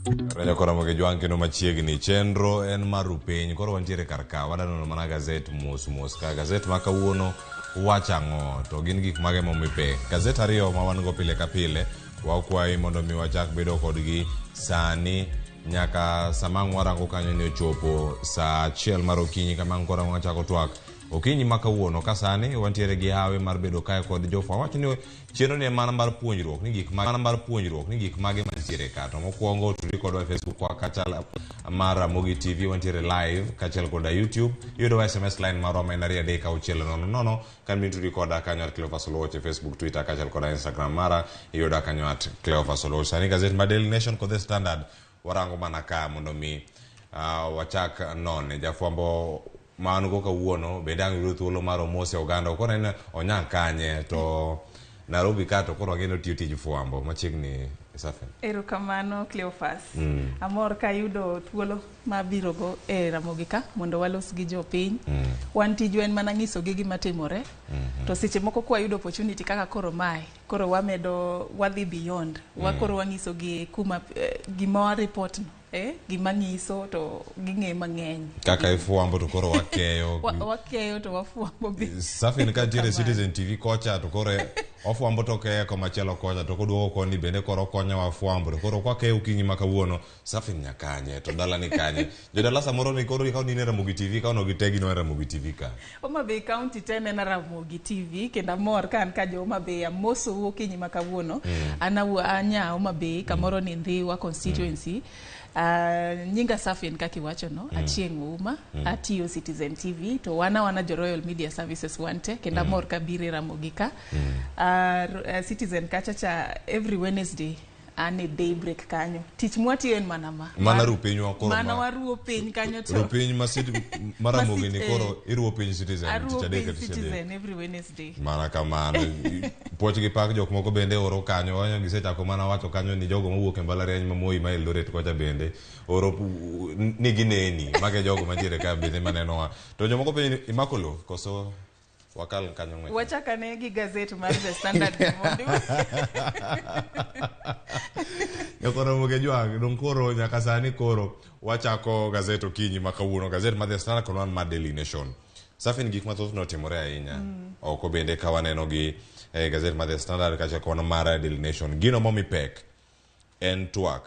Renyo Ramogi Juan kendo machiegni chenro en maru piny koro wantiere karka wadanono mana Gaset mos ka Gaset ma kawuono wacho ang'o to gin gik mage momipe Gaset ariyo ma wan go pile ka pile wakwayi mondo mi wachak bedo kodgi sani nyaka samang warango kanyo ne ochopo saa 1 mar okinyi kamang kora wachako twak okinyi ma kawuono ka sani wantiere gi hawe mar bedo kae kod jofwa wacho ni chenro ne mana mar puonjruok ni gik mage mantiere ka to mokwongo tudri kodwa Facebook kwa kachal mar Ramogi TV wantiere live kachal koda YouTube yudo SMS line mar omena ria deka uchielo nono kan mi tudri koda kanyo at Cleophas Oloche Facebook Twitter kachal koda Instagram mara yudo kanyo at Cleophas Oloche sani Gaset ma Daily Nation kod The Standard warango mana ka mondo mi wachak none jafwambo man go kawuono bende ang' yudo thuolo mar omose oganda koro en onyak kanye to Nairobi ka to koro ageno tiyo tij fwambo machiegni Serfine. Erokamano Cleophas. Amor ka yudo thuolo mabiro go e Ramogi ka mondo walos gi jopiny. Wan tijwa en mana ng'iso gi gima timore. To seche moko kwa yudo opportunity kaka koro mae. Koro wamedo wadhi beyond. Wakoro wang'iso gi kuma gima report no. Gima nyiso to ging'e mang'eny kaka ifwambo to koro wakeyo wakeyo to wafwambo bi Serfine ka tiere Citizen TV kocha to koro ofwambo to keyo komachielo kocha to koduogo koni bende koro konya wafwambo to koro kwakeyo okinyi ma kawuono Serfine nyakanye to dala ni kanye jodala samoro ni koro ikaw ni Ramogi TV ka no gitegi no Ramogi TV ka Homa Bay County tene na Ramogi TV kenda mor kan ka jo Homa Bay amoso okinyi ma kawuono anya Homa Bay kamoro ni Ndhiwa constituency nyinga Serfine kaki wacho no Achieng uma atiyo Citizen TV to wana jo Royal Media Services wante kenda mor kabiri Ramogi ka Citizen kachacha every Wednesday ane daybreak kanyo tich mwati en mana rupinywa koro mana waruo piny kanyo to rupiny Ramogi ni koro iruo piny Citizen Citizen every Wednesday mana kamano poch gi pak jok moko bende oro kanyo wanyo gisechako mana wacho kanyo ni jogo mawuok e mbalariany ma Moi ma Eldoret kocha bende oro ni gineni mage jogo mantiere ka bende maneno to jomoko be imakolo koso wakal kanyo ng'we wachaka ne gi Gaset mar The Standard mondo Ramogi Juan don koro nyaka sani koro wachako Gaset okinyi ma kawuono Gaset ma The Standard kono ma Daily Nation Serfine gik mathoth notimore ahinya oko bende ka waneno gi Gaset ma The Standard kacha kono mar Daily Nation gino momi pek en twak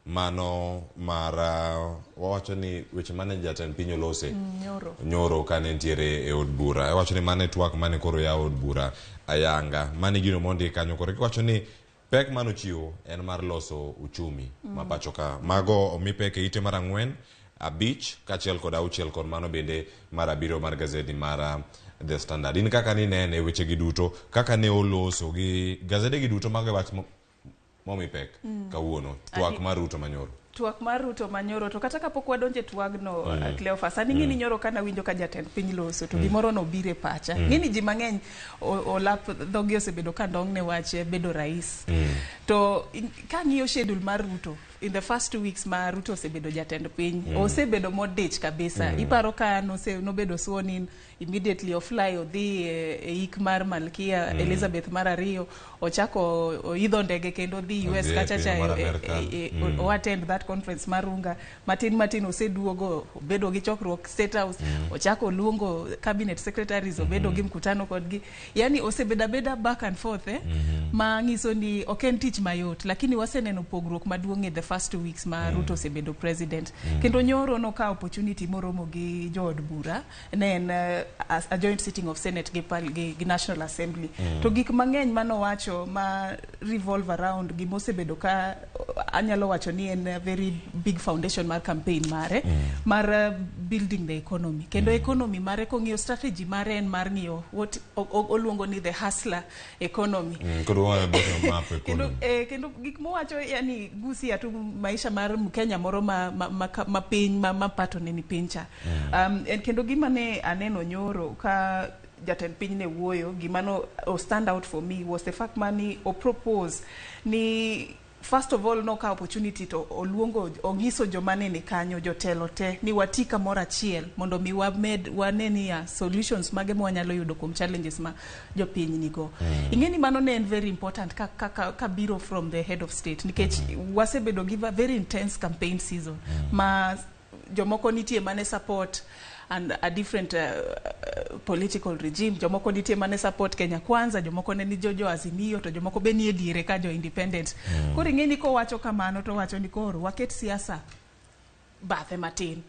mano mara wacho ni weche mane jatend piny olose nyoro kane ntiere e od bura wacho ni mane twak mane koro ya od bura ayanga mane gino mondi kanyo koro wacho ni pek mano chiwo en mar loso uchumi mapacho ka mago omi pek e ite mar 4 5 kachiel kod 6 kod mano bende mar 7 mar gazeti mar The Standard in kaka ni nene weche gi duto kaka ne oloso gi gazete gi duto mag wach momi pek kawuono twak mar Ruto manyoro to kata kapok wadonje twagno Cleophas ani ngini nyoro kana winjo ka jatend piny loso to gimoro no bire pacha ngini ji mang'eny olap dhogi osebedo ka ndong ne wache bedo rais to ka ng'iyo schedule mar Ruto in the first 2 weeks ma Ruto osebedo jatend piny osebedo modich kabisa iparo ka nobedo sworn in immediately ofly odhi e ik mar Malkia Elizabeth mar ariyo ochako oidho ndege kendo dhi US kachacha o attend that conference marunga matin oseduogo bedo gi chokruok State House ochako luongo cabinet secretaries obedo gi mkutano kodgi yani osebeda back and forth ma ngiso ni oken tich mayot lakini waseneno pogruok maduong' e the first 2 weeks ma Ruto osebedo president kendo nyoro no ka opportunity moromo gi jood bura ne en a joint sitting of Senate gi National Assembly to gik mang'eny mano wacho ma revolve around gi mosebedo ka anyalo wacho ni en a very big foundation mar campaign mare mar building the economy kendo economy mare kong'iyo strategy mare en mar ng'iyo what oluongo ni the hustler economy kendo gik mowacho yani gusi atu maisha mar Mkenya moro ma piny ma pato ne ni pincha kendo gima ne aneno nyoro ka jatend piny ne wuoyo gimano stand out for me was the fact mani o propose ni first of all no ka opportunity to oluongo ongiso jomane ni kanyo jotelo te ni watika mora chiel mondo mi waneni ya solutions mage mwanyalo yudo kuom challenges ma jopiny nigo. Ingeni mano ne en very important ka biro from the head of state nikech wasebedo give a very intense campaign season ma jomoko nitie mane support and a different political regime. Jomoko nitie mane support Kenya Kwanza, jomoko ne ni jojo Azimio, to jomoko be nie diere ka jo independent. Koro ingeni ko wacho kamano to wacho ni koro waket siasa bathe matin.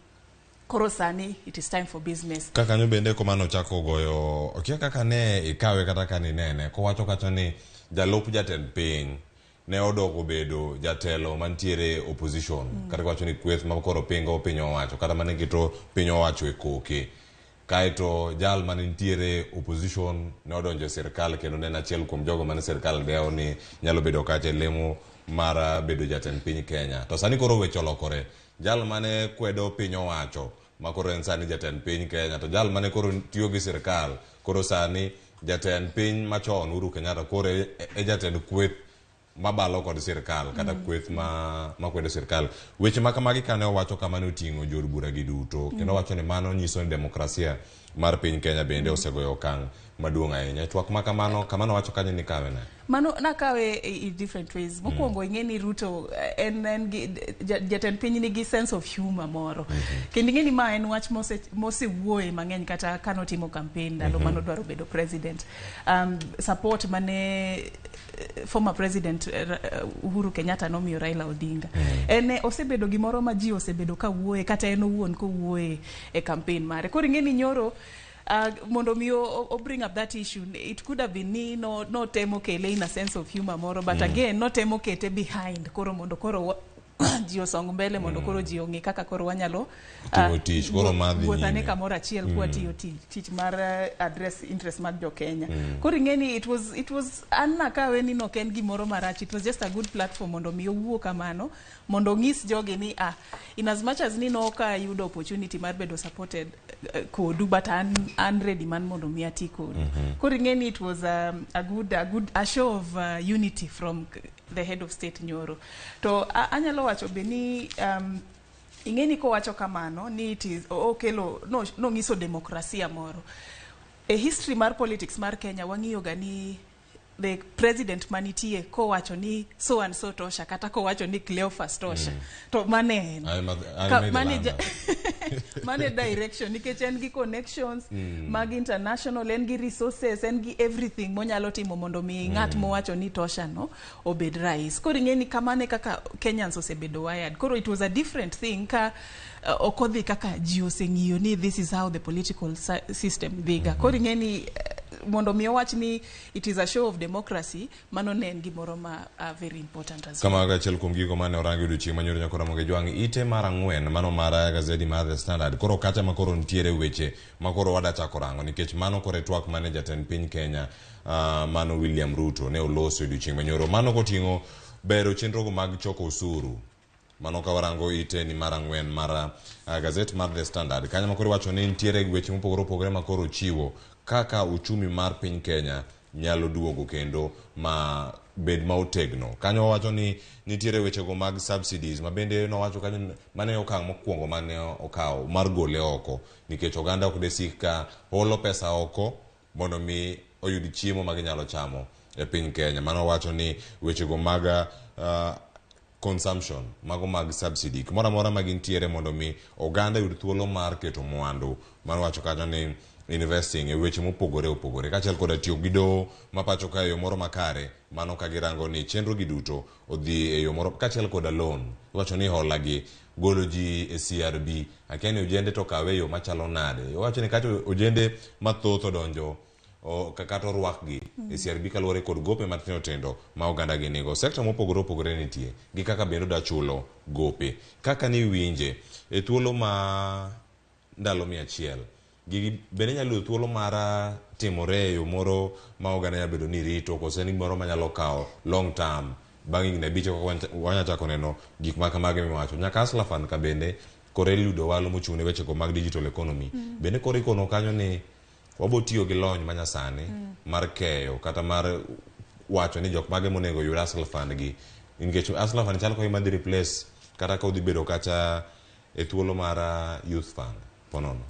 Koro sani it is time for business. Kaka nyo bende komano chako goyo okia kaka ne ikawe kata kani nene ko wacho kacho ni jalop jatend piny ne odoko bedo jatelo mantiere opposition kata wacho ni kweth makoro pingo piny owacho kata mane gito piny owacho e koke kaito jal mantiere opposition ne odonjo sirkal kendo ne achiel kuom jogo mane sirkal deo ni nyalo bedo kache lemo mara bedo jatend piny Kenya. To sani koro weche olokore, jal mane kwedo piny owacho makoro en sani jatend piny Kenya, to jal mane koro tiyo gi sirkal koro sani jatend piny machon Uhuru Kenyatta koro e jatend kweth mabalo kod sirkal kata kweth ma kwedo sirkal. Weche makamagi kane owacho kamano oting'o jor bura gi duto kendo wacho ni mano nyiso ni demokrasia mar piny Kenya bende osegoyo okang' maduong' ahinya. Twak makamano wacho kanyo ni kawe na mano nakawe in different ways. Mokwongo ingeni Ruto en jatend piny nigi sense of humor moro. Kendo ingeni ma en wach mose wuoye mang'eny kata kano timo campaign ndalo mano dwaro bedo president. Support mane former president Uhuru Kenyatta nomiyo Raila Odinga. En osebedo gimoro ma ji osebedo ka wuoye kata en owuon ko wuoye e campaign mare. Koro ingeni nyoro mondo mi o bring up that issue, it could have been no temo kele in a sense of humor moro, but again no temo kete behind koro mondo koro ji osong mbele mondo koro ji ongi kaka koro wanyalo wuothane kamoro achiel kwa tiyo tich mar address interest mag jo Kenya. Koro ingeni it was anna kawe ni no ken gimoro marach, it was just a good platform mondo mi owuo kamano mondo ngis joge ni in as much as ni no ka yudo opportunity mar bedo supported kodu, but I'm ready man mondo mi ati kodu. Koro ingeni it was a show of unity from the head of state Nyoro. To anyalo wacho beni ingeni ko wacho kamano ni it is okelo no ngiso demokrasia moro. A history mar politics mar Kenya wang'iyo gani the president manitie ko wacho ni so and so tosha kata ko wacho ni Cleophas tosha to mane mane direction nikech en gi connections mag international, en gi resources, en gi everything monyalo timo mondo mi ng'at mo wacho ni tosha no obed rais. Koro ingeni kamane kaka Kenyans osebedo wired. Koro it was a different thing ka okodhi kaka ji oseng'iyo ni this is how the political system dhiga. Koro ingeni mondo mi wach ni it is a show of democracy, mano ne en gimoro ma very important as well. Kama achiel kuom gigo mane orangi odiochieng' manyoro nyakoro Ramogi jwang' ite mar ang'wen mano mar gazeti mar The Standard koro kacha makoro ntiere weche makoro wada chako rango nikech mano kore twak mane jatend piny Kenya mano William Ruto ne oloso odiochieng' manyoro. Mano koting'o bero chenrogo mag choko osuru. Mano ka warango ite ni mar ang'wen mar gazet mar The Standard kanyo makoro wacho ni ntiere weche mopogore opogore makoro chiwo kaka uchumi mar piny Kenya nyalo duogo kendo ma bed ma otegno. Kanyo wacho ni nitiere weche go mag subsidies ma bende no wacho kanyo mane okang' mokwongo mane okawo mar gole oko nikech oganda ok desika holo pesa oko mondo mi oyud chiemo ma ginyalo chamo e piny Kenya. Mano wacho ni weche go mag consumption mago mag subsidy kumoro amora ma gintiere mondo mi oganda yud thuolo mar keto mwandu. Mano wacho kanyo ni investing e weche mopogore opogore kachiel koda tiyo gi doho mapacho ka yo moro makare, mano ka girango ni chenro gi duto odhi e yo moro kachiel koda loan. Wacho ni hola gi golo ji e CRB akeni ojende to kawe yo machalo nade. Wacho ni kacho ojende mathoth odonjo kaka to rwak gi e CRB kaluwore kod gope matindo tindo ma oganda gi nigo. Sekta mopogore opogore nitie gi kaka bendo da chulo gope kaka ni winje e thuolo ma ndalo 100 gigi bende nyalo thuolo mara timore yo moro ma oganda nyalo bedo ni rito kose ni moro manyalo kawo long term banging ne bicho wanya chako neno gik makamage miwacho nyaka Aslafan ka bende kore ludo walo mochune weche ko mag digital economy bende kore ikono kanyo ni wabo tiyo gi lony manyasani mar keyo kata mar wacho ni jok mage monego yud Aslafan gi Nikech asla fan chal ko ima di replace kata ka udhi bedo kacha e thuolo mar youth fund ponono.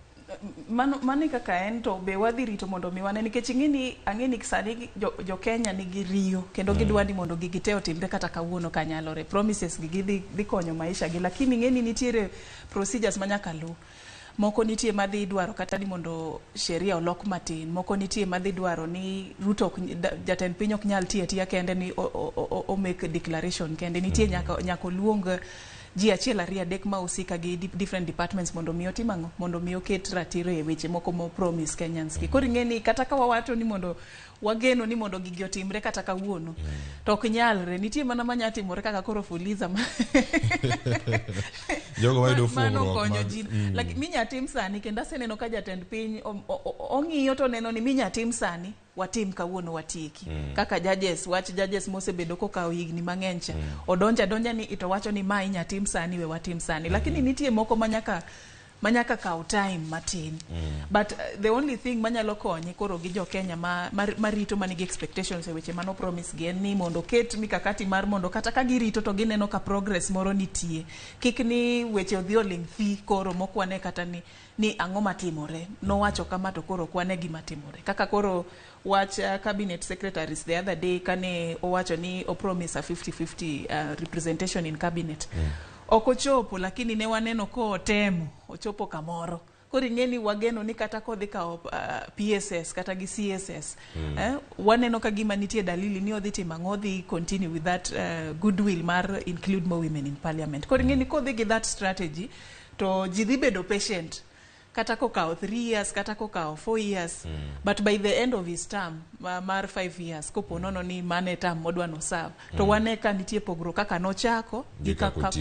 Mano kaka en to be wadhi rito mondo mi wane nikech ang'eni sani jo Kenya nigi riyo kendo gidwa ni mondo gigite otimre kata kawuono kanyalore. Promises gi dhi konyo maisha gi, lakini ng'eni nitiere procedures manyaka lu. Moko nitie madhi dwaro kata ni mondo sheria olok matin, moko nitie madhi dwaro ni Ruto jatend piny ok nyal tiya kende ni o make declaration kende, nitie nyaka luong ji achiel ariyo adek ma usika gi different departments mondo mi otimango, mondo mi oket ratiro e weche moko mo promise Kenyans ki. Koro ng'eni kata ka wawacho ni mondo wageno ni mondo gigi otimre kata kawuono to ok nyalre, nitie mana manya timore kaka koro Fuliza jogo wayudo mano konyo ji lakini minya tim sani kendo aseneno ka jatend piny ong'iyo to neno ni minya tim sani watim kawuono watieki kaka judges mosebedo kokawo higni mang'eny cha odonja ni ito wacho ni ma inya tim sani we watim sani lakini nitie moko manyaka kaw time matin but the only thing manyalo konyi koro gi jo Kenya marito manigi expectations e weche mano promise gi en ni mondo ket mikakati mar mondo kata ka girito to gineno ka progress moro nitie, kik ni weche odhi oling thi koro mokwane kata ni ang'o matimore nowacho kama to koro kwane gima timore kaka koro wach cabinet secretaries the other day kane owacho ni o promise a 50-50 representation in cabinet okochopo, lakini ne waneno ko temo ochopo kamoro. Koro ng'eni wageno ni kata kodhi ka PSS kata gi CSS waneno ka gima nitie dalili ni odhi timo odhi continue with that goodwill mar include more women in parliament. Koro ng'eni kodhi gi that strategy to ji dhi bedo patient kata kokawo 3 years kata kokawo 4 years but by the end of his term mar 5 years kopo nono ni mane term modwa no serve to wane ka nitie pogro kaka nochako gi kaka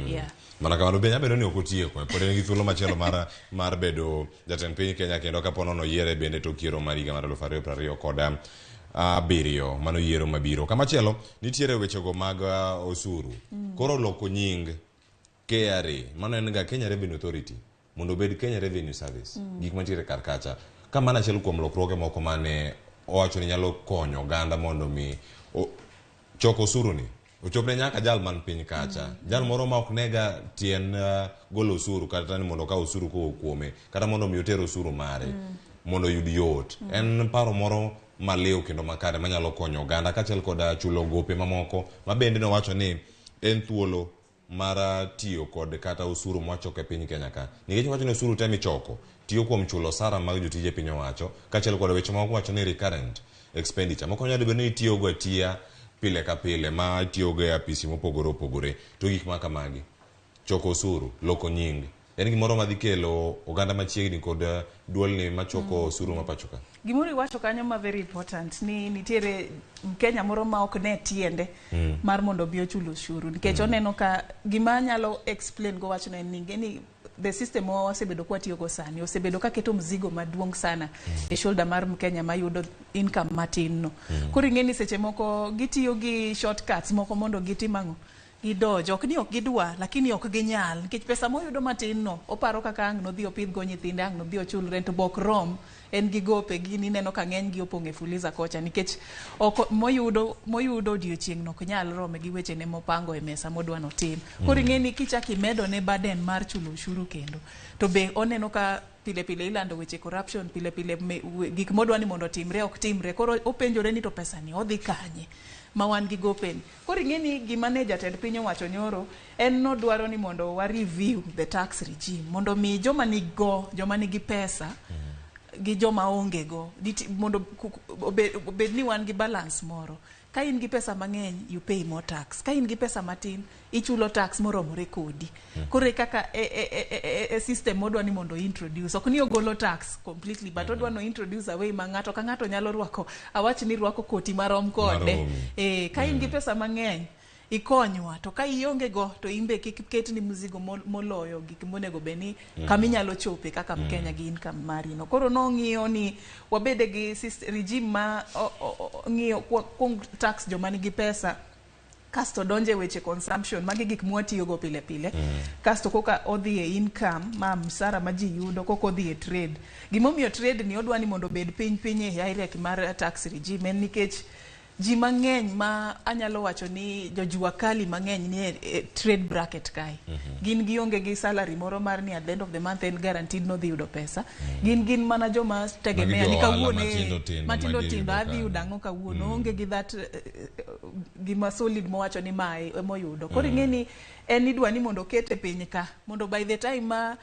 yeah mana kamano be nyabedo ni okotieko pod en gi thuolo machielo mar bedo jatend piny Kenya kendo ka ponono yiere bende to kiero mar higa mar 2020 kod abiriyo mano yiero mabiro. Kamachielo nitiere wechego mag osuru koro loko nying KRA mano en ga Kenya Revenue Authority mondo bed Kenya Revenue Service gik mantiere kar kacha ka mana achiel kuom lokruoge moko mane owacho ni nyalo konyo oganda mondo mi choko osuru ni ochopne nyaka jal man piny kacha jal moro ma ok nega tien golo osuru kata ni mondo ka osuru ko kuome kata mondo mi oter osuru mare mondo yud yot en paro moro maleo kendo makare manyalo konyo oganda kaachiel kod chulo gope mamoko mabende no wacho ni en thuolo mara tiyo kod kata usuru mwachoke piny Kenya ka nikech wacho ni usuru temi choko tiyo kuom chulo sara mag jotije piny owacho kaachiel kod weche moko wacho ni recurrent expenditure moko nyalo bedo ni tiyo go tia pile ka pile ma tiyo go e apisi mopogore opogore to gik maka magi choko usuru loko nying en gimoro madhi kelo oganda machiegni kod duol ni machoko osuru mapachoka. Gimoro iwacho kanyo ma very important ni nitiere Kenya moro ma ok ne tiende mar mondo bi ochulo osuru nikech oneno ka gima nyalo explain go wachno en ni the system osebedo kwa tiyo go sani osebedo ka keto mzigo maduong sana e shoulder mar Mkenya mayudo income matin no. Koro ng'eni seche moko gitiyo gi shortcuts moko mondo gitimango gidojo ok ni ok gidwa lakini ok ginyal nikech pesa moyudo matin no oparo kaka ang no dhi opidh go nyithinde ang no dhi ochul rent bok rom en gi gope gi ni neno ka ng'eny gi opong' e Fuliza kocha nikech moyudo odiochieng' no ok nyal rome gi weche ne mopango e mesa modwa no tim. Koro ng'eni kichaki medo ne burden mar chulo ushuru kendo to be oneno ka pile ilando weche corruption pile gik modwa ni mondo timre ok timre koro openjore ni to pesa ni odhi kanye ma wan gi gopen. Koro ng'eni gima ne jatend piny owacho nyoro en no dwaro ni mondo wa review the tax regime mondo mi joma nigi pesa gi joma onge go mondo obed ni wan gi balance moro. Ka in gi pesa mang'eny you pay more tax, ka in gi pesa matin ichulo tax moromore kodi. Koro kaka system modwa ni mondo introduce ok ni ogolo tax completely but odwa no introduce a way ma ng'ato ka ng'ato nyalo rwako awach ni rwako koti marom kode ka in gi pesa mang'eny ikonywa to ka ionge go to imbe kik ket ni mzigo moloyo gik monego beni kaminyalo chope kaka Mkenya gi income mari no. Koro no ng'iyo ni wabede gi regime ma ng'iyo kung tax joma nigi pesa kasto donje weche consumption magi gik mwatiyo go pile kasto koka odhi e income ma msara ma ji yudo koka odhi e trade. Gimomiyo trade ni odwa ni mondo bed piny e hierarchy mar tax regime en nikech ji mang'eny ma anyalo wacho ni jojua kali mang'eny ni trade bracket kai. Gin gionge gi salary moro mar ni at the end of the month en guaranteed no dhi yudo pesa. Gin mana joma tegemea ni kawuono matindo tindo adhi yudo ang'o kawuono, onge gi that gima solid mowacho ni mae emoyudo. Koro ing'eni en idwa ni mondo kete piny ka mondo by the time ma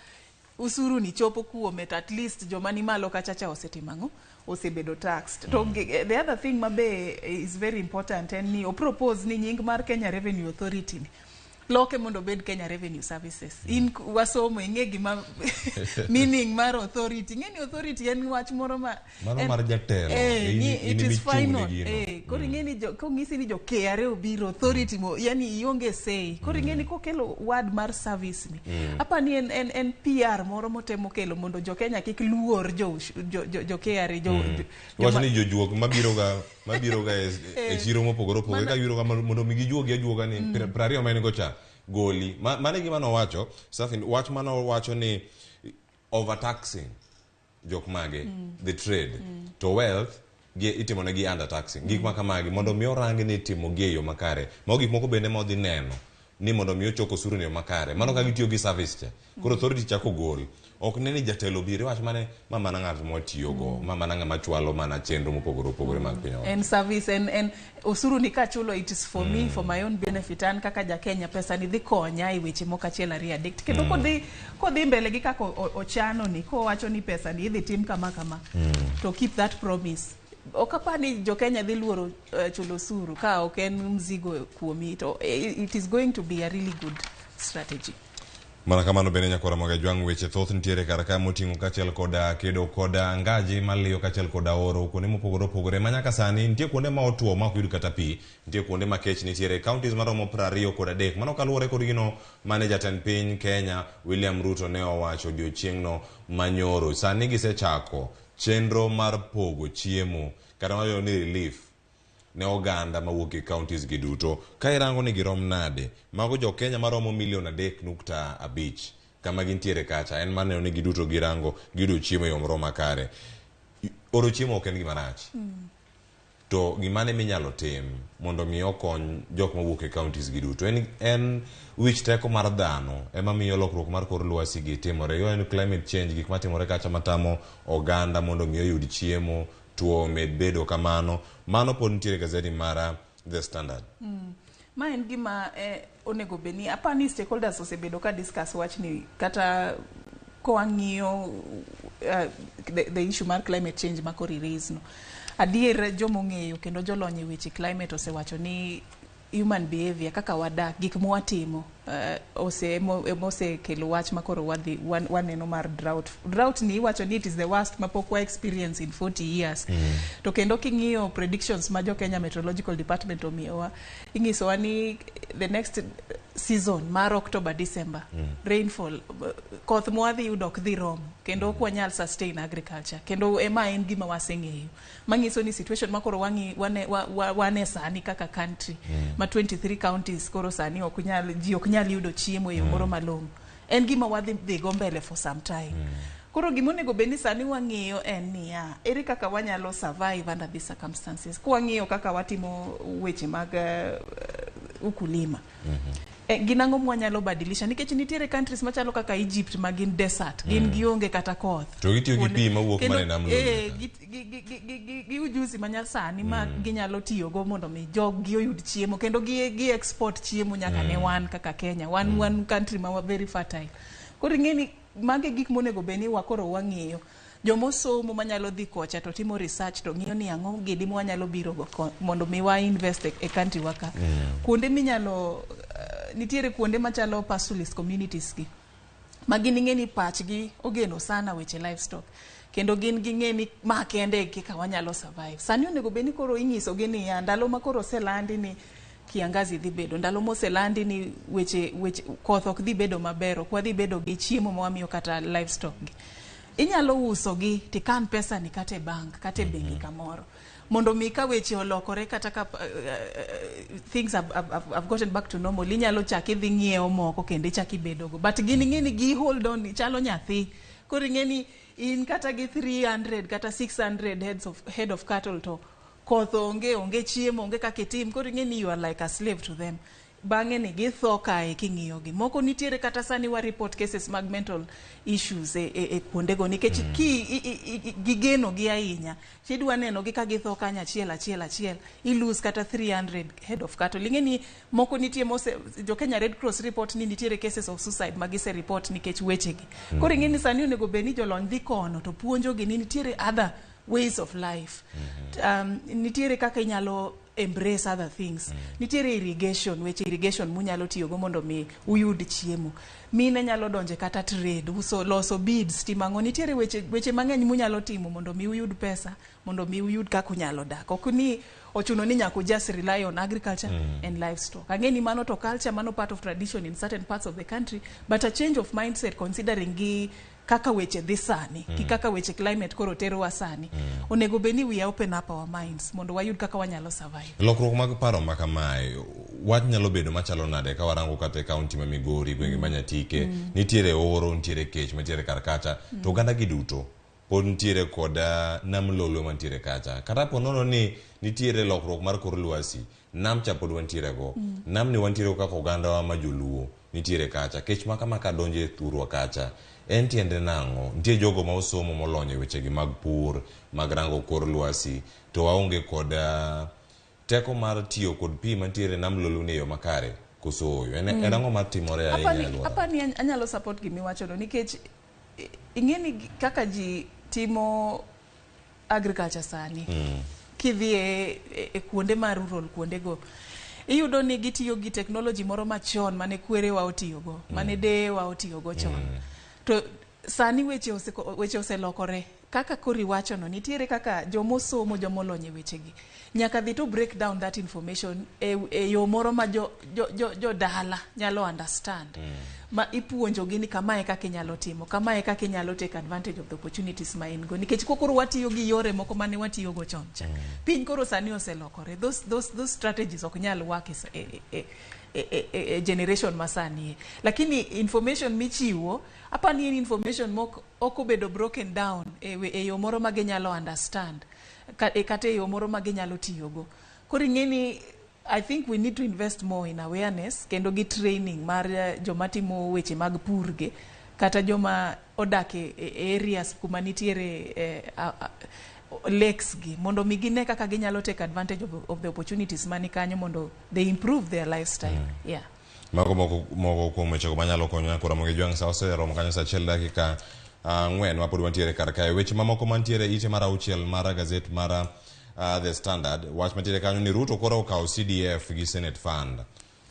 usuru ni chopo kuome at least joma ni malo kachacha osetimango osebedo taxed. To the other thing mabe is very important and ni o propose ni nying mar Kenya Revenue Authority ni loke mondo bed Kenya Revenue Services. In wasomo ing'e gima meaning mar authority. Ng'eni authority en wach moro mar jatelo. It is final. Koro ing'eni kong'isi ni jo KRA obiro authority mo yani ionge say. Koro ing'eni kokelo word mar service ni. Apa ni en PR moro motemo kelo mondo jo Kenya kik luor jo KRA wacho ni jojuok mabiro ga e chiro mopogore opogore ka biro ga mondo migi juoga ni 20 maen go cha goli mane gima no wacho Serfine wach mano wacho ni overtaxing jok mage the trade to wealth itimo ne gi undertaxing gik makamagi mondo mi orangi ni timo geyo makare ma gik moko bende modhi neno ni mondo mi ochoko osuru ne makare mano ka gitiyo gi service cha koro authority chako gol ok neni jatelo bire wach mane mama na ng'at motiyo go mama na ng'ama chwalo mana chenro mopogore opogore mag piny en service en osuru ni kachulo it is for me for my own benefit an kaka ja Kenya pesa ni dhi konya e weche moko achiel ariyo adek kendo kodhi mbele gi kaka ochano ni ko wacho ni pesa ni idhi tim kama to keep that promise. Okapani jo Kenya dhi luoro chulo osuru ka ok en mzigo kuomi to it is going to be a really good strategy. Mana kamano bende nyakora moga jwang weche thoth ntiere karaka moting'o kachiel koda kedo koda ngaji maliyo kachiel koda oro kuonde mopogore opogore manyaka sani nitie kuonde ma otuo ma ok yud kata pi nitie kuonde ma kech nitiere counties maromo 23 mano kaluwore kod gino mane jatend piny Kenya William Ruto ne owacho odiochieng'no manyoro. Sani gisechako chenro mar pogo chiemo kata mayo ni relief ne oganda mawuok e counties gi duto ka irango ni girom nade mago jo Kenya maromo 3.5 kama gintiere kacha en maneno ni giduto girango gido chiemo yomro makare oro chiemo ok en gima rach to gimane minyalo tim mondo mi okony jok mawuok e counties gi duto en wich teko mar dhano ema miyo lokruok mar kor lwasi gi timore yo en climate change gik matimore kacha matamo oganda mondo mi oyud chiemo tuo med bedo kamano mano pod nitiere gazeti mara The Standard. Ma en gima onego beni apani stakeholders osebedo ka discuss wach ni kata ko ang'iyo the issue mar climate change ma kori raise no adier jomo ng'eyo kendo jolony e weche climate osewacho ni human behavior kaka wadak gik mwatimo ose kelo wach makoro waneno mar drought ni wacho ni it is the worst mapok wa experience in 40 years to kendo king'iyo predictions ma jo Kenya Meteorological Department omiyowa ing'isowa ni the next season mar October December rainfall koth mwadhi yudo ok dhi rom kendo ok wanyal sustain agriculture kendo ema en gima waseng'eyo mangiso ni situation makoro wane sani kaka country ma 23 counties koro sani ok nyal yudo chiemo e moro malong'o en gima wadhi go mbele for some time koro gimonego beni sani wang'iyo en niya ere kaka wanyalo survive under these circumstances kwa ng'iyo kaka watimo weche mag ukulima ginango mwanyalo badilisha nikech nitiere countries machalo kaka Egypt magin desert gin gionge kata koth to gitiyo gi pi mawuok mane nam gi ujuzi manyasani ma ginyalo tiyo go mondo mi jog oyud chiemo kendo gi export chiemo nyaka ne wan kaka Kenya one country ma very fertile koro ng'eni mage gik monego beni wakoro wang'iyo jomosomo manyalo dhi kocha to timo research to ng'iyo ni ang'o gidi mwanyalo biro go mondo mi wa invest e country waka kuonde minyalo nitiere kuonde machalo pastoralist communities gi magin ng'eni pachgi ogeno sana weche livestock kendo gin ging'eni ma kende kika wanyalo survive sani onego beni koro ing'iso gi ni ndalo makoro selandi ni kiangazi dhi bedo ndalo moselandi ni weche koth ok dhi bedo maber ok wadhi bedo gi chiemo mawamiyo kata livestock gi inyalo uso gi tikan pesa ni kate bank kate bengi kamoro mondo mi ka weche olokore kata ka things have gotten back to normal inyalo chaki dhi ng'iewo moko kendo chaki bedo go but gin ng'eni gi hold on chalo nyathi koro ng'eni in kata gi 300 kata 600 head of cattle to koth onge chiemo onge kaka itim, koro ing'e ni you are like a slave to them. Bang'e ni githo kae king'iyogi. Moko nitiere kata sani wa report cases mag mental issues e kuondego nikech gigeno gi ahinya. Chidwa neno gi ka githo kanya achiel i lose kata 300 head of cattle. Ing'e ni moko nitie jo Kenya Red Cross report ni nitiere cases of suicide magise report nikech wechegi. Koro ing'e ni sani onego bed ni jolony dhi kono to puonjogi ni nitiere other ways of life. Nitiere kaka inyalo embrace other things. Nitiere weche irrigation munyalo tiyogo mondo mi uyud chiemo. Mine nyalo donje kata trade, loso beads, timango. Nitiere weche mang'eny munyalo timo mondo mi uyud pesa, mondo mi uyud kaka unyalo dak. Ok ni ochuno ni nyaka just rely on agriculture and livestock. Ang'eni mano to culture, mano part of tradition in certain parts of the country, but a change of mindset considering gi kaka weche dhi sani, ki kaka weche climate koro tero wa sani. Onego beni we open up our minds mondo wayud kaka wanyalo survive. Lokruok mag paro makamae, wach nyalo bedo machalo nade ka warango kata kaunti ma Migori, gwenge Manyatike, nitiere oro, nitiere kech, nitiere karkacha, to oganda gi duto pod nitiere koda nam lolo mantiere kacha. Kata po nono ni nitiere lokruok mar kor lwasi, nam cha pod wantiere go. Nam ni wantiere kaka oganda wa majoluo nitiere kacha. Kech maka donje thurwa kacha. En tiende nang'o, nitie jogo ma osomo molonyo wechegi mag pur, mag rango kor lwasi, to waonge kod teko mar tiyo kod pi mantiere nam lolo ne yo makare kosoyo. En ang'o matimore ahinya? Apa ni anyalo support gimiwachono nikech ing'eni kaka ji timo agriculture sani. Kidhi e kuonde ma rural kuondego, iyudo ni gitiyo gi technology moro machon mane kwerewa otiyogo, mane dewa otiyogo chon. To sani weche oselokore. Kaka kori wachono, nitiere kaka jomosomo jomolonye wechegi. Nyaka dhi to break down that information e yo moro ma jo dala nyalo understand. Ma ipuonjogi ni kamae kaka inyalo timo, kamae kaka inyalo take advantage of the opportunities ma in go. Nikech koro watiyo gi yore moko mane watiyo go chon cha. Piny koro sani oselokore. Those strategies ok nyal work generation masani. Lakini information michiwo, apa ni information moko obedo broken down e yo moro ma ginyalo understand, kata e yo moro ma ginyalo tiyogo. Koro ing'eni I think we need to invest more in awareness kendo gi training mar joma timo weche mag purge kata joma odak e areas kuma nitiere lakes gi, mondo mi gine kaka ginyalo take advantage of the opportunities mani kanyo mondo they improve their lifestyle. Yeah. Moko kuom wechego manyalo konyo kora Ramogi Jwang' sa osero kanyo sa achiel dakika 4 ma pod wantiere kar kae. Weche mamoko mantiere ite mar 6 mar Gaset mar The Standard, wach mantiere kanyo ni Ruto koro okawo CDF gi Senate Fund.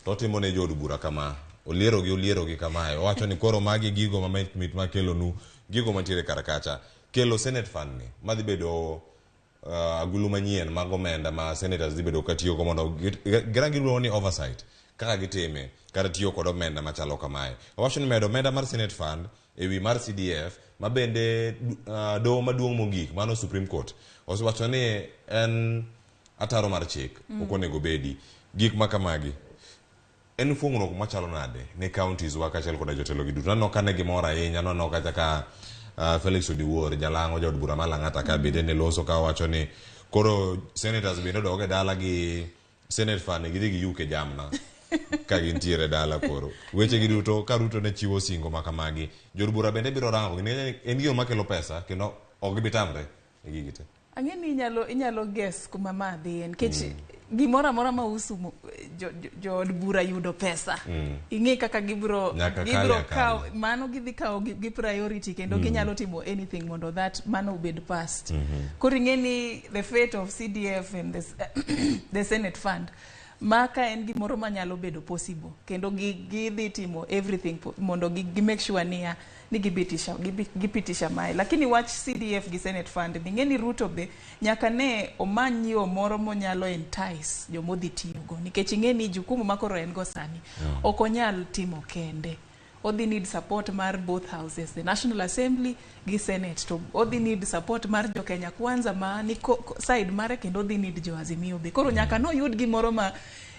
To timo ne jod bura kama, oliero gi kamae. Owacho ni koro magi gigo mamit makelo nu gigo mantiere kar kacha. Kelo Senate Fund ni madhi bedo agulu manyien mag omenda ma senators dhi bedo katiyo go mondo girangi ni oversight kaka gitime kata tiyo kod omenda machalo kamae. Owacho ni medo omenda mar Senate Fund ewi mar CDF ma bende doho maduong' mogik mano Supreme Court osewacho ni en ataro mar chik okonego bedi gik makamagi. En fuong'ruok machalo nade ne counties wa kachiel kod jotelo gi duto. Nano kane gimora ahinya, nano kata ka Felix Odiwuor jalango jod bura malang'ata ka bende ne loso ka wacho ni koro senators bende doge dala gi Senate Fund gidhi gi yuke jamna ka gintiere dala koro. Weche gi duto ka Ruto ne chiwo singo makamagi, jod bura bende biro rango en gino makelo pesa kendo ok gibitamre e gigite. Ang'eni inyalo guess kuma ma dhi nikech gimora mora ma usu jo bura yudo pesa. Ing'e kaka gibro kawo mano gidhi kawo gi priority kendo ginyalo timo anything mondo that mano obed passed. Koro ing'eni the fate of CDF and the Senate Fund maka en gimoro manyalo bedo possible kendo gidhi timo everything mondo gi make sure ni gipitisha mai. Lakini watch CDF gi Senate Fund ng'eni Ruto be nyaka ne omany yo moro monyalo entice jomodhi tiyogo nikech ing'eni jukumu makoro en go sani ok onyal timo kende. Odhi need support mar both houses, the National Assembly gi Senate, to odhi need support mar jo Kenya Kwanza ma ni side mare kendo odhi need jo Azimio be. Koro nyaka no yud gimoro ma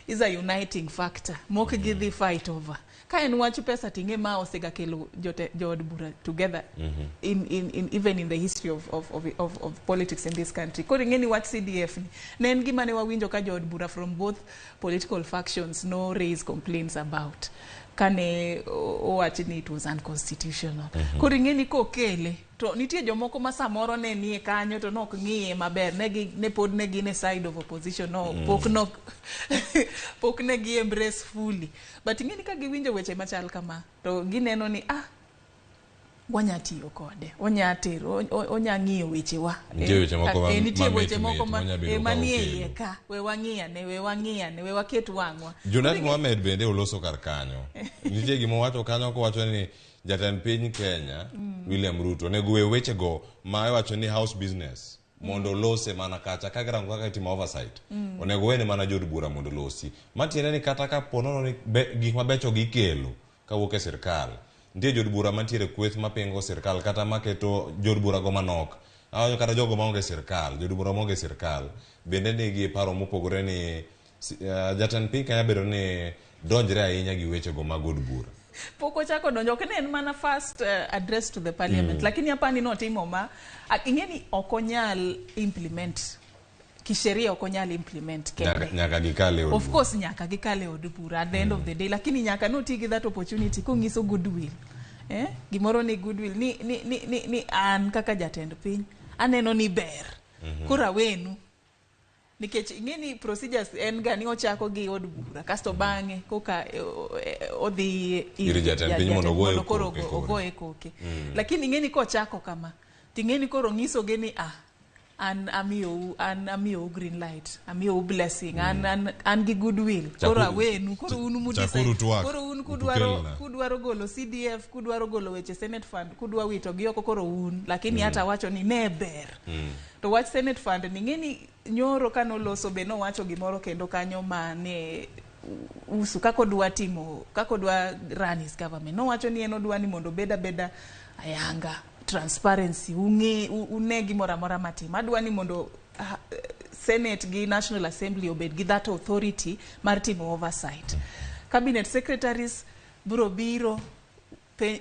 is a uniting factor. Mok gidhi fight over. Ka en wach pesa tinge ma osega kelo jod bura together in even in the history of politics in this country. Koro ngeni wach CDF ne en gima ne wawinjo ka jod bura from both political factions no raise complaints about. Kane owachi ni it was unconstitutional. Koro ngeni kokele to nitie jomoko ma samoro ne nie kanyo to nok ng'iye maber ne pod ne gin e side of opposition no pok ne gi embrace fully, but ngeni ka giwinjo weche machal kama to gineno ni wanya tiyo kode, onya tero, onya ng'iyo weche wa. Nitie weche moko manie iye ka, we wang'iyane, we waket wang'wa. Junet Mohamed bende oloso kar kanyo. Nitie gima wacho kanyo ko wacho ni jatend piny Kenya William Ruto nego weche go ma wacho ni house business mondo lose mana kacha ka garango kaka itimo oversight. Onego wene mana jod bura mondo losi. Matiende ni kata ka ponono ni gik mabecho gikelo kawuok e sirkal. Ndiye jod bura mantiere kweth mapingo sirkal kata maketo jod bura go manok. Awanyo kata jogo maonge sirkal, jod bura maonge sirkal. Bende nigi paro mopogore ni jatend piny Kenya bedo ni donjre ahinya gi weche go mag od bura. Poko chako donjo kene en mana first address to the parliament, lakini hapa ni notimo ma ingeni okonyal implement kisheria, okonyal implement kende. Nyaka gikale od bura. Of course nyaka gikale od bura at the end of the day, lakini nyaka noti gi that opportunity kungiso goodwill. Gimoro ni goodwill ni an kaka jatend piny aneno ni ber. Kura wenu nikech ngeni procedures en gani ochako gi od bura kasto bange koka odhi iri jatend piny mondo goe koke. Lakini ngeni ko chako kama tingeni koro ngiso geni an amiyo green light, amiyo blessing, an gi goodwill. Koro wenu koro unu mudisa koro unu kudwaro golo CDF, kudwaro golo weche Senate fund, kudwa wito gi oko koro un, lakini hata wacho ni ne ber. To wach Senate fund ni ngeni nyoro kanoloso be no wacho gimoro kendo kanyo mane usu kako dwa timo, kako dwa run his government. No wacho ni eno dwa ni mondo beda ayanga transparency une gimoro amora matim. Adwa ni mondo Senate gi National Assembly obed gi that authority mar timo oversight. Cabinet secretaries biro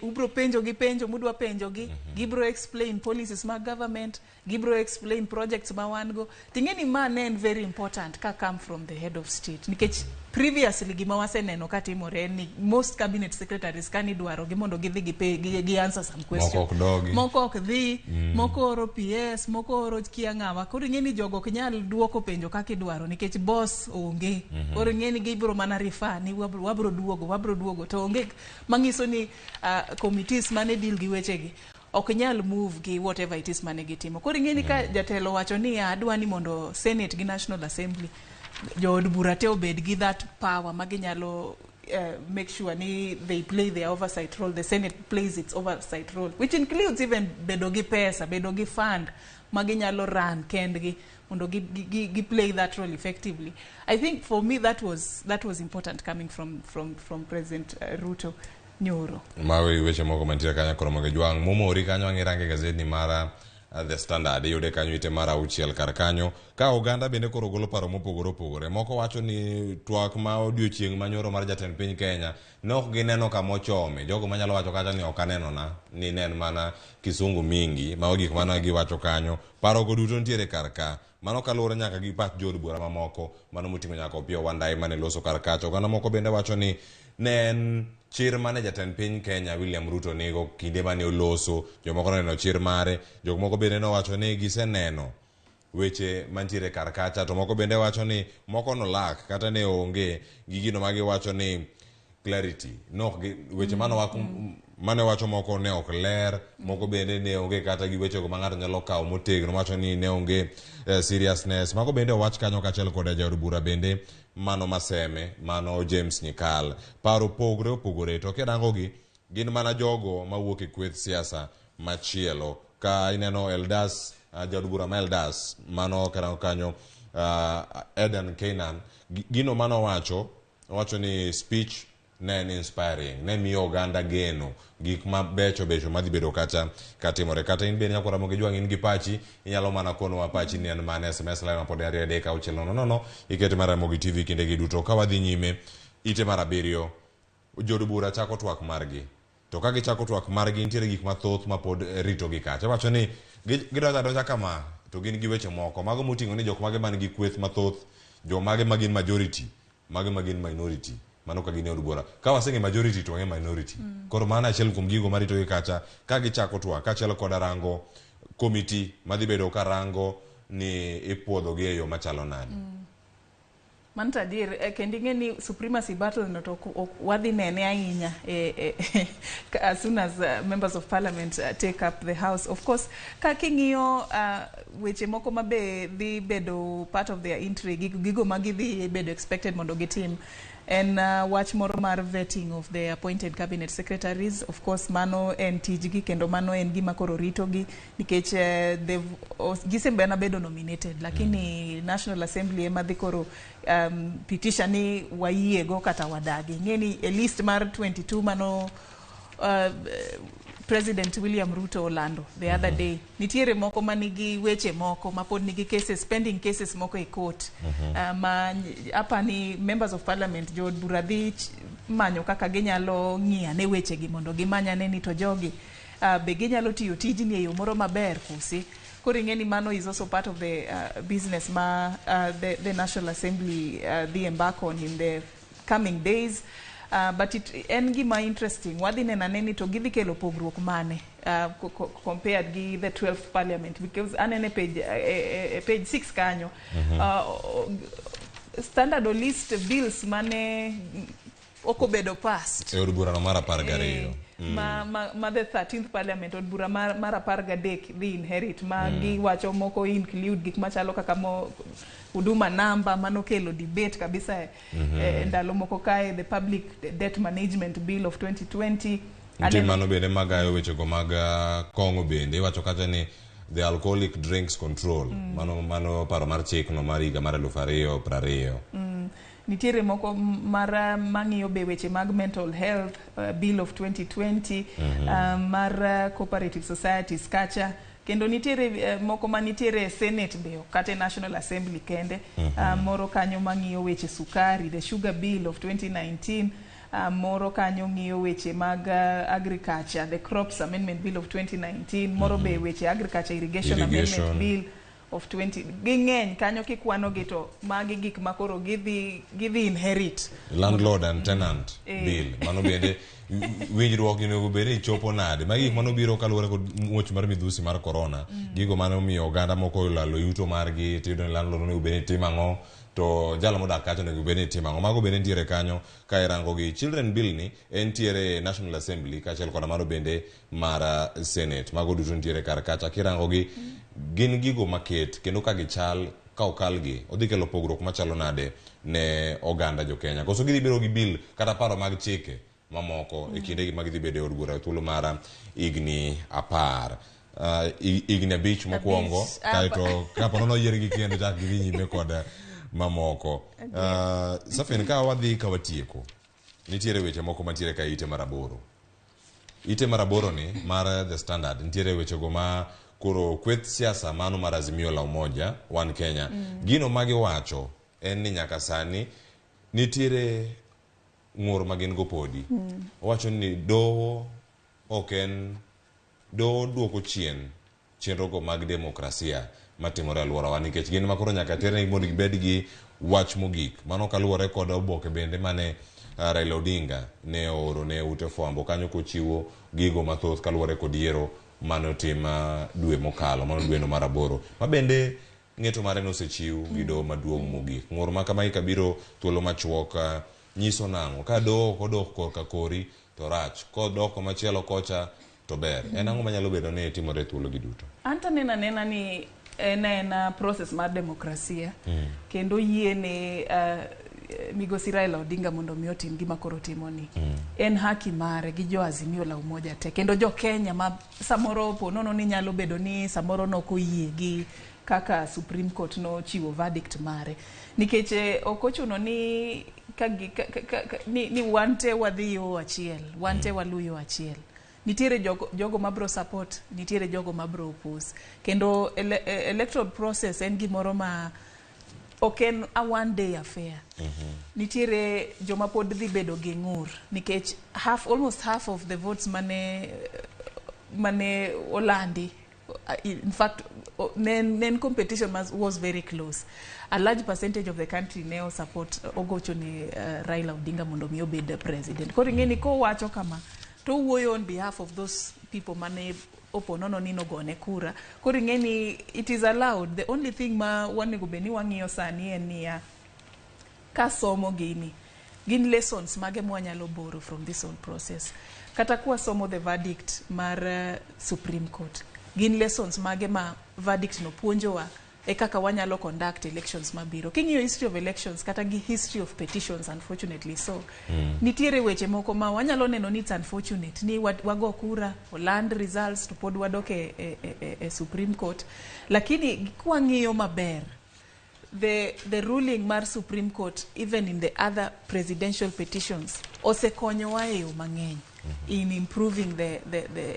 ubro penjo mudwa penjo gi gibro explain policies ma government, gibro explain projects ma wango. Tingeni man en very important ka come from the head of state. Nikech previously gima waseneno katimore ni most cabinet secretaries kani dwaro gi mondo gidhi gi answer some questions. Moko ok dhi, moko oro PS, moko oro kiangawa. Koro ngeni jogo ok nyal duoko penjo kaka idwaro nikech boss onge. Koro ngeni gibro mana refer ni wabro duogo to onge mangiso ni committees mane deal gi weche gi ok nyal move gi whatever it is mane gitimo. Koro ngeni ka jatelo wacho ni adwa ni mondo Senate gi National Assembly jod bura te obed gi that power maginyalo make sure ni they play their oversight role, the Senate plays its oversight role, which includes even bedo gi pesa, bedo gi fund maginyalo run kendgi mondo gi play that role effectively. I think for me that was important coming from President Ruto nyoro. Mawe weche moko mantie kanya koro mage jwang momori kanyo ngirange gazeti mara The Standard yude kanyo ite mara uchiel kar kanyo ka oganda bende koro golo paro mopogore. Moko wacho ni twak ma odiochieng manyoro mar jatend piny Kenya nok gineno kama ochome. Jogo manyalo wacho kata ni ok aneno na ni nen mana kisungu mingi ma gik mana giwacho kanyo. Paro go duto ntiere kar ka. Mano kaluwore nyaka gi pat jod bura mamoko mano moting'o nyaka Opiyo Wandayi mane loso kar kacho. Oganda moko bende wacho ni nen chir mane jatend piny Kenya William Ruto nego kinde mane oloso, jomoko neno chir mare, jomoko bende no wacho ni giseneno weche mantiere kar kacha, to moko bende wacho ni moko no lak kata ne onge gi gino magi wacho ni clarity. No weche mane wacho moko ne ok ler, moko bende ne onge kata gi weche go ma ng'ato nyalo kawo motegno, wacho ni ne onge seriousness. Moko bende wach kanyo kachiel kod jaod bura bende mano Maseme, mano James Nyikal. Paro opogore to kedango gi gin mana jogo mawuok e kweth siasa machielo. Ka ineno Eldas, jaod bura ma Eldas, mano kanyo Eden Kainan, gino mano wacho ni speech ne en inspiring, ne miyo oganda geno gik mabecho madhi bedo katimore. Kata in bende nyako Ramogi Jwang' in gi pachi, inyalo mana konowa pachi ni en mane SMS line mapod 2:06 ikete mar Ramogi TV kinde gi duto. Ka wadhi nyime, ite mar 7 jod bura chako twak margi. To ka gichako twak margi, nitiere gik mathoth mapod rito gi kacha. Wacho ni gidonja kama, to gin gi weche moko mago moting'o ni jok mage man gi kweth mathoth, jo mage magin majority, mage magin minority. Mano ka gin od bura. Ka waseng'e majority to wang'e minority. Koro mana achiel kuom gigo marito gi kacha, ka gichako twak kaachiel kod rango komiti madhi bedo ka rango ni ipuodho gi e yo machalo nade. Manta dir kendo ing'e ni supremacy battle no to wadhi nene ahinya as soon as members of parliament take up the house. Of course, ka king'iyo weche moko mabe dhi bedo part of their intrigue, gigo magidhi bedo expected mondo gitim, and watch more mar vetting of the appointed cabinet secretaries. Of course, mano en tijgi kendo mano en gima koro ritogi nikech gisembena bedo nominated, lakini National Assembly ema dhi koro petition ni wayiego kata wadagi. Ngeni a list mar 22 mano President William Ruto Orlando the other day. Nitiere moko manigi weche moko mapod nigi cases, pending cases moko e court. Apa ni members of parliament jod buradhi manyo kaka ginyalo ng'iya ne weche gi mondo gimanya ne ni to jogi be ginyalo tiyo tijni e yo moro maber kusi. Koro ing'eni mano is also part of the business the National Assembly the embark on in the coming days. But it en gima interesting. Wadhi nena neni to gidhi kelo pogruok mane compared gi the 12th parliament, because anene page 6 kanyo standard or list bills mane okobedo passed e od bura no mar 12 ma the 13th parliament od bura mar 13 dhi inherit gi wacho moko include gik machalo kaka huduma namba mano kelo debate kabisa ndalo moko kae, the public debt management bill of 2020. Mano bende magayo weche go mag Kongo bende wacho kata ni the alcoholic drinks control mano paro mar chik no mar higa mar 2020. Nitiere moko mar mang'iyo be weche mag mental health bill of 2020 mar cooperative societies kacha, kendo nitiere moko manitiere Senate be kata National Assembly kende moro kanyo mang'iyo weche sukari, the sugar bill of 2019, moro kanyo ng'iyo weche mag agriculture, the crops amendment bill of 2019, moro be weche agriculture irrigation amendment bill of 20. Ging'eny kanyo kikwano gi to magi gik makoro gidhi inherit landlord and tenant bill. Mano bende winjruok ni bende chopo nade, magi gik mano biro kaluwore kod muoch mar midhusi mar corona. Gigo mano miyo oganda moko lalo yuto margi, tiyudo ni landlord ne bende timang'o, to jalo modak kacho ne bende timang'o. Mago bende nitiere kanyo ka irango gi. Children bill ni entiere National Assembly kaachiel kod mano bende mar Senate. Mago duto nitiere kar kacha kirango gi, gin gigo maket kendo ka gichal ka okalgi odhi kelo pogruok machalo nade ne oganda jo Kenya. Koso gidhi biro gi bill kata paro mag chike mamoko e kinde mag dhi bedo od bura thuolo mar igni 10 igni 5 mokwongo, kaito kapo nono yiergi kendo chak gidhi nyime kod mamoko. Serfine, ka wadhi ka watieko, nitiere weche moko mantiere ka ite mar 8. Ite mar 8 ni mar The Standard nitiere weche go ma koro kweth siasa mano mar Azimio la Umoja One Kenya. Gino magi wacho en ni nyaka sani nitiere ng'ur magin go podi. Wacho ni doho oken doho duoko chien chenro go mag demokrasia matimore alworawa, nikech gin makoro nyaka tere mondo gibed gi wach mogik. Mano kaluwore kod oboke bende mane Raila Odinga ne oro ne ute fwambo kanyo kochiwo gigo mathoth kaluwore kod yiero mano tima dwe mokalo, mano dwe no mar 8, ma bende ng'eto mare nosechiw gi doho maduong' mogik. Ng'ur ma kama ikabiro thuolo machuok nyiso nang'o ka doho kodok korka kori to rach, kodok machielo kocha to ber. En ang'o manyalo bedo ni timore thuolo gi duto? Anta nena ni en process mar demokrasia kendo yiene migosi Raila Odinga mondo mi otim gima koro timoni. En haki mare gi jo Azimio la Umoja te kendo jo Kenya ma samoro po nono ni nyalo bedo ni samoro no koyie gi kaka Supreme Court no chiwo verdict mare, nikech okochuno ni ni wante wadhiyo achiel, wante waluyo achiel. Nitiere jogo mabro support, nitiere jogo mabro oppose. Kendo electoral process en gimoro ma oken a one day affair. Nitiere joma pod dhi bedo gi ngur nikech almost half of the votes mane Olandi, in fact then competition was very close. A large percentage of the country now support ogocho ni Raila Odinga mondo mi obed president. Koro ngeni ko wacho kama to wuoyo on behalf of those people mane oponono nino gone kura. Koro ngeni it is allowed. The only thing ma wanego beni wang'iyo sani en niya ka somo gin lessons mage mwanyalo borrow from this whole process. Kata kwa somo the verdict mar Supreme Court. Gin lessons mage ma verdict no puonjowa e kaka wanyalo conduct elections mabiro. King'iyo history of elections kata gi history of petitions, unfortunately so. Nitiere weche moko ma wanyalo neno ni it's unfortunate ni wago kura oland results to pod wadok e Supreme Court. Lakini kwa ng'iyo maber the ruling mar Supreme Court even in the other presidential petitions osekonyowa e yo mang'eny in improving the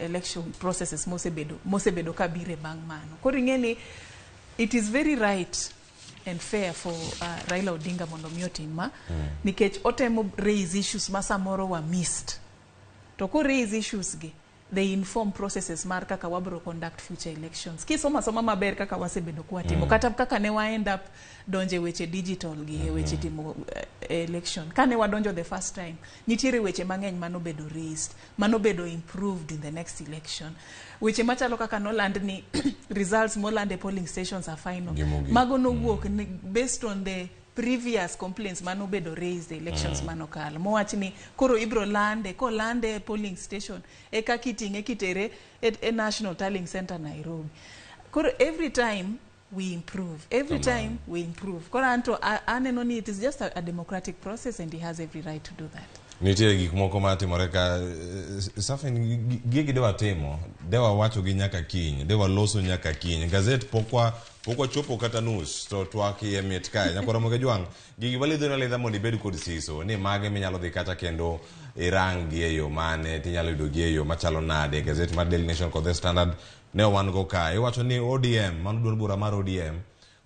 election processes mosebedo kabire bang' mano. Koro ing'eni it is very right and fair for Raila Odinga mondo mi otim nikech otemo raise issues ma samoro wa missed. To ko raise issues gi they inform processes mar kaka wabro conduct future elections. Kisoma maber kaka wasebedo kwatimo kata kaka ne wa end up donje weche digital gi weche timo election. Kane wadonjo the first time nitiere weche mang'eny manobedo raised, manobedo improved in the next election. Weche machalo kaka noland ni results moland e polling stations are final. Mago no wuok based on the previous complaints manobedo raised the elections manokalo. Mowach ni koro ibro lande ko lande polling station e ka kitinge kitere e National Tallying Center Nairobi. Koro every time we improve. Koro anto aneno ni it is just a democratic process and he has every right to do that. Nitiere gik moko matimore ka Serfine gigi dewa timo, dewa wacho gi nyaka kiny, dewa loso nyaka kiny. Gaset pokwa chopo kata nus to twaki e miet kae. Nyakora moge jwang gigi walidho na ledha mondo ibed kod siso ni mage minyalo dhi kata kendo irangi e yo mane tinyalo yudo gi e yo machalo nade. Gaset mar Daily Nation kod The Standard ne wan go kae iwacho ni ODM mano duond bura mar ODM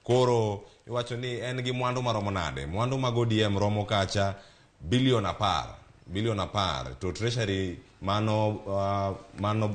koro iwacho ni en gi mwandu maromo nade. Mwandu mag ODM romo kacha bilion apar to treasury mano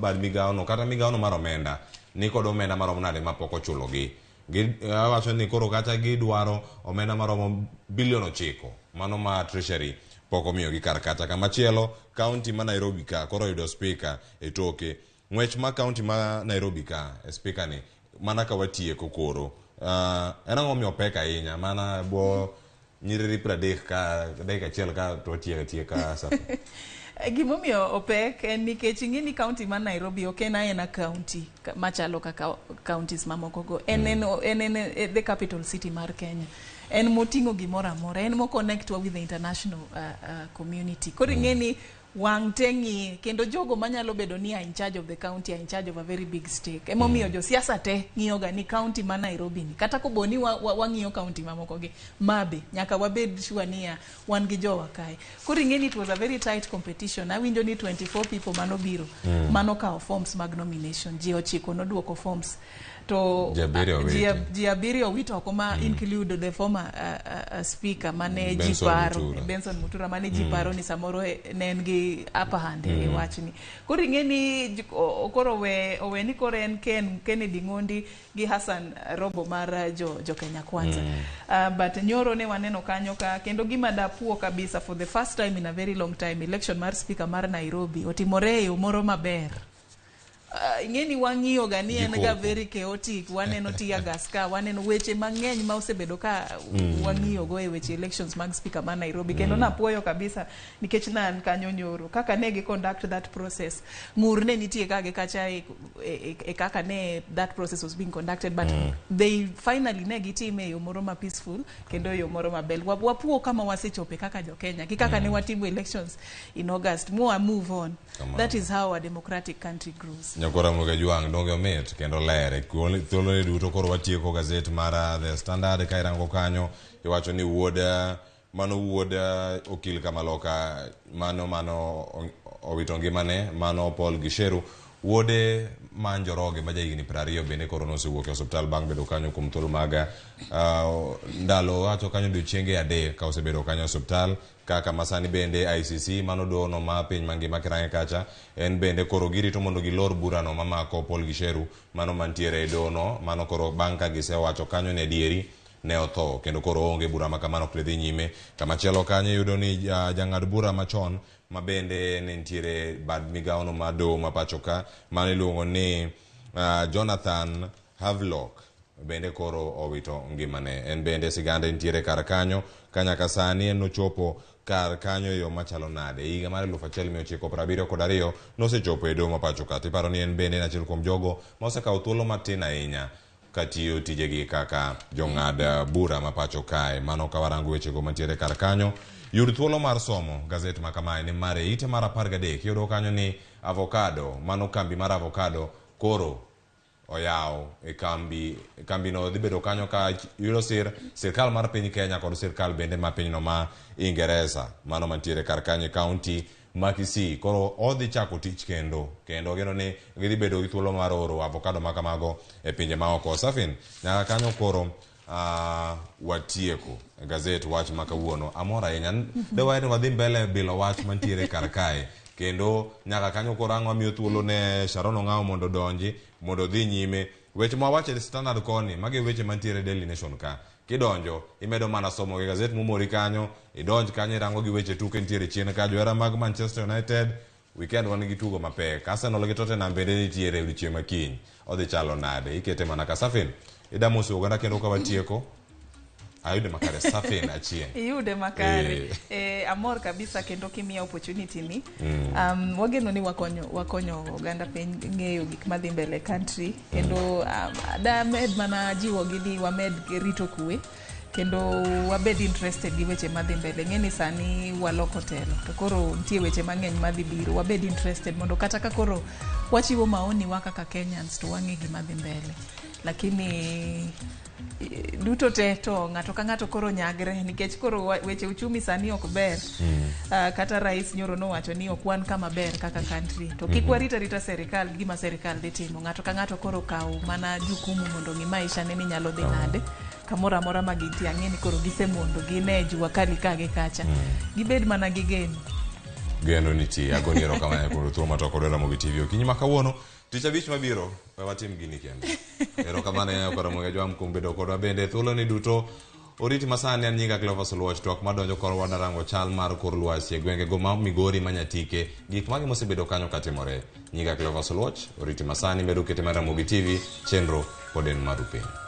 bad migao no kata migao no mar omenda ni kod omenda maromo nade mapok ochulogi. Wacho ni koro kata gidwaro omenda maromo bilion 9 mano ma treasury pok omiyo gi kar kata kamachielo. County ma Nairobi ka koro yudo speaker e toke ng'wech ma county ma Nairobi ka speaker ni mana ka watie kokoro en ang'o miyo pek ahinya mana bo nyiriri 30 ka dakika achiel ka to tie ka Serfine. Gimomiyo opek en nikech ing'eni county ma Nairobi ok en county machalo kaka counties mamoko go. En the capital city mar Kenya. En moting'o gimoro amora, en mo connect with the international community. Koro ing'eni wang tengi kendo jogo manyalo bedo ni in charge of the county, in charge of a very big stake. Emomiyo jo siasa te ng'iyo ga ni county ma Nairobi ni kata ko boni wang'iyo county mamoko gi mabe nyaka wabed sure ni wan gi jowa kae. Koro ing'eni it was a very tight competition. Awinjo ni 24 people manobiro manokawo forms mag nomination, ji 9 noduoko forms to Jiabirio wito koma include the former speaker mane Benson Mutura mane jiparo ni samoro nen gi upper hand e wachni. Koro ing'eni koro owe ni koro en Kennedy Ngondi gi Hassan Robo mar jo Kenya Kwanza. But nyoro ne waneno kanyo ka kendo gima dapuo kabisa for the first time in a very long time election mar speaker mar Nairobi otimore yo moro maber. Ing'eni wang'iyo ga ni en ga very chaotic, waneno tiya gaska, waneno weche mang'eny ma osebedo ka wang'iyo go e weche elections mag speaker ma Nairobi. Kendo napuoyo kabisa nikech nan kanyo nyoro kaka ne gi conduct that process. Ngur ne nitie kage kacha e kaka ne that process was being conducted, but they finally ne gitime yo moro ma peaceful kendo yo moro mabel. Wapuo kama wasechope kaka jo Kenya kaka ne watimo elections in August. Move on. That is how a democratic country grows. Nyakora moge jwang donge omit kendo lere thuolo duto koro watieko Gaset mar The Standard ka irango kanyo iwacho ni wuod mano wuod okil Kamaloka mano owito ngimane mano Paul Gisheru wuode manjoroge ma jahigni 20 bende koro nosewuok e osiptal bang' bedo kanyo kuom thuolo mag ndalo wacho kanyo odiochienge 3 ka osebedo kanyo osiptal kaka masani bende ICC mano dono ma piny mangima kirange kacha en bende koro girito mondo gilor burano mamako Paul Gisheru mano mantiere e dono mano koro bang' ka gisewacho kanyo ne dieri ne otho kendo koro onge bura ma kamano ok dhi nyime. Kamachielo kanyo yudo ni jang'ad bura machon ma bende ne ntiere bad migawono ma doho ma pacho ka mane iluongo ni Jonathan Havelock bende koro owito ngimane. En bende sigande ntiere kar kanyo ka nyaka sani en nochopo kar kanyo yo machalo nade higa mar 1972 nosechopo e doho ma pacho ka. Tiparo ni en bende en achiel kuom jogo ma osekawo thuolo matin ahinya katiyo tijegi kaka jong'ad bura ma pacho kae. Mano ka warango wechego mantiere kar kanyo. Yud thuolo mar somo gazet ma kamae ni mare ite mar 13 yudo kanyo ni avocado mano kambi mar avocado koro oyaw e kambi no dhi bedo kanyo ka yudo sirkal mar piny Kenya kod sirkal bende ma pinyno ma Ingereza mano mantiere kar kanyo county ma Kisii koro odhi chako tich kendo geno ni gidhi bedo gi thuolo mar oro avocado ma kamago e pinje maoko. Serfine nyaka kanyo koro watieko gazet wach ma kawuono amor ahinya dewa ni wadhi mbele bilo wach mantiere kar kae kendo nyaka kanyo koro ang'o miyo thuolo ne Sharon Ong'ao mondo donji mondo dhi nyime weche ma wacho e Standard koni magi weche mantiere Daily Nation ka kidonjo imedo mana somo gazet mumori kanyo idonj kanyo irango gi weche tuke ntiere chien ka johera mag Manchester United weekend wan gi tugo mapek Arsenal gi Tottenham bende nitiere odiechieng' makiny odhi chalo nade ikete mana ka Serfine idamos oganda kendo ka watieko ayude makare Serfine Achieng yude makare amor kabisa kendo kimia opportunity ni wageno ni wakonyo oganda piny ng'eyo gik madhi mbele country kendo da med mana jiwo gidi wamed rito kwe kendo wabed interested gi weche madhi mbele ng'eni sani waloko telo to koro nitie weche mang'eny madhi biro wabed interested mondo kata ka koro wachiwo maoni wa kaka Kenyans to wang'e gima dhi mbele lakini duto te to ng'ato ka ng'ato koro nyagre nikech koro weche uchumi sani ok ber kata rais nyoro nowacho ni ok wan kama ber kaka country to kik warita serikal gima serikal dhi timo ng'ato ka ng'ato koro kawo mana jukumu mondo ng'i maisha ne ni nyalo dhi nade kamora mora maginti ang'eni koro gisemondo gine jua kali kage kacha gibed mana gi geno nitie agoniero kama koro thuolo matoko dwara Ramogi TV okinyi ma kawuono tich abich mabiro watim gini kendo erokamano ya Ramogi jwam kuom bedo kodwa bende thuolo ni duto oriti masani an nyinga Clovers Luoch twak madonjo kor wadarango chal mar kor lwasi e gwenge go ma Migori Manyatike gik magi mosebedo kanyo katimore nyinga Clovers Luoch oriti masani medo kete mar Ramogi TV chenro pod en mar piny.